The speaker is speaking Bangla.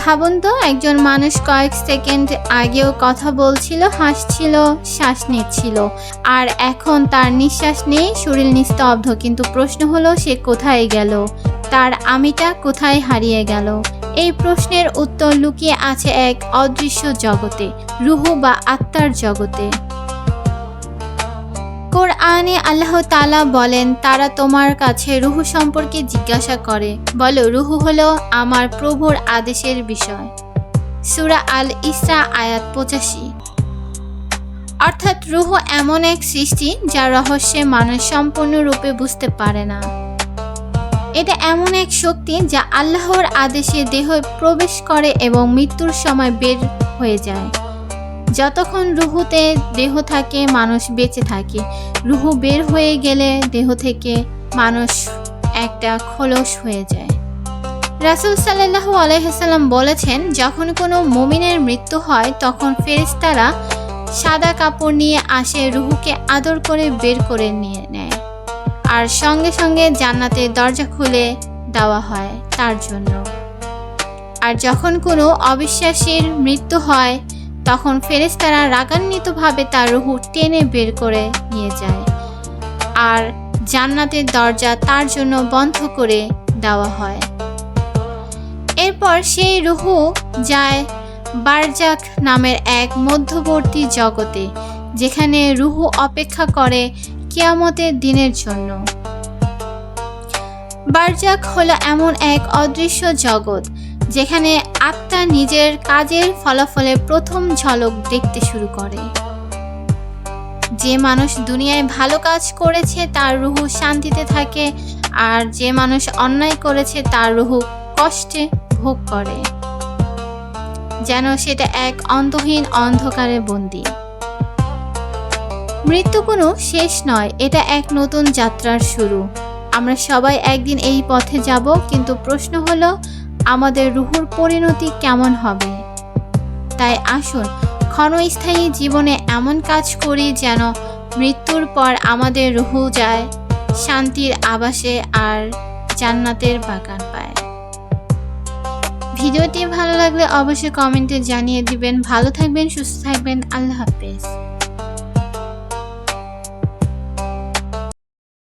ভাবুন তো, একজন মানুষ কয়েক সেকেন্ড আগেও কথা বলছিল, হাসছিল, শ্বাস নিচ্ছিল, আর এখন তার নিঃশ্বাস নেই, শরীর নিস্তব্ধ। কিন্তু প্রশ্ন হলো, সে কোথায় গেল? তার আমিটা কোথায় হারিয়ে গেল? এই প্রশ্নের উত্তর লুকিয়ে আছে এক অদৃশ্য জগতে, রুহ বা আত্মার জগতে। কোরআনে আল্লাহ তাআলা বলেন, তারা তোমার কাছে রুহ সম্পর্কে জিজ্ঞাসা করে, বলো রুহ হলো আমার প্রভুর আদেশের বিষয়। সূরা আল ইসরা আয়াত 85। অর্থাৎ রুহ এমন এক সৃষ্টি যার রহস্যে মানুষ সম্পূর্ণরূপে বুঝতে পারে না। এটা এমন এক শক্তি যা আল্লাহর আদেশে দেহে প্রবেশ করে এবং মৃত্যুর সময় বের হয়ে যায়। যতক্ষণ রুহুতে দেহ থাকে মানুষ বেঁচে থাকে, রুহু বের হয়ে গেলে দেহ থেকে মানুষ একটা খোলস হয়ে যায়। রাসূল সাল্লাল্লাহু আলাইহি ওয়াসাল্লাম বলেছেন, যখন কোনো মুমিনের মৃত্যু হয় তখন ফেরেশতারা সাদা কাপড় নিয়ে আসে, রুহুকে আদর করে বের করে নিয়ে নেয়, আর সঙ্গে সঙ্গে জান্নাতের দরজা খুলে দেওয়া হয় তার জন্য। আর যখন কোনো অবিশ্বাসীর মৃত্যু হয় তখন ফেরেশতারা রাগান্বিতভাবে তার রুহু টেনে বের করে নিয়ে যায়, আর জান্নাতের দরজা তার জন্য বন্ধ করে দেওয়া হয়। এরপর সেই রুহু যায় বারজাখ নামের এক মধ্যবর্তী জগতে, যেখানে রুহু অপেক্ষা করে কিয়ামতের দিনের জন্য। বারজাখ হলো এমন এক অদৃশ্য জগৎ যেখানে আত্মা নিজের কাজের ফলাফলের প্রথম ঝলক দেখতে শুরু করে। যে মানুষ দুনিয়ায় ভালো কাজ করেছে তার রুহু শান্তিতে থাকে, আর যে মানুষ অন্যায় করেছে তার রুহু কষ্টে ভোগ করে, যেন সেটা এক অন্তহীন অন্ধকারে বন্দী। মৃত্যু কোনো শেষ নয়, এটা এক নতুন যাত্রার শুরু। আমরা সবাই একদিন এই পথে যাব, কিন্তু প্রশ্ন হলো আমাদের রুহুর পরিণতি কেমন হবে? তাই আসুন ক্ষণস্থায়ী জীবনে এমন কাজ করি যেন মৃত্যুর পর আমাদের রুহু যায় শান্তির আবাসে আর জান্নাতের বাগান পায়। ভিডিওটি ভালো লাগলে অবশ্যই কমেন্টে জানিয়ে দিবেন। ভালো থাকবেন, সুস্থ থাকবেন। আল্লাহ হাফেজ।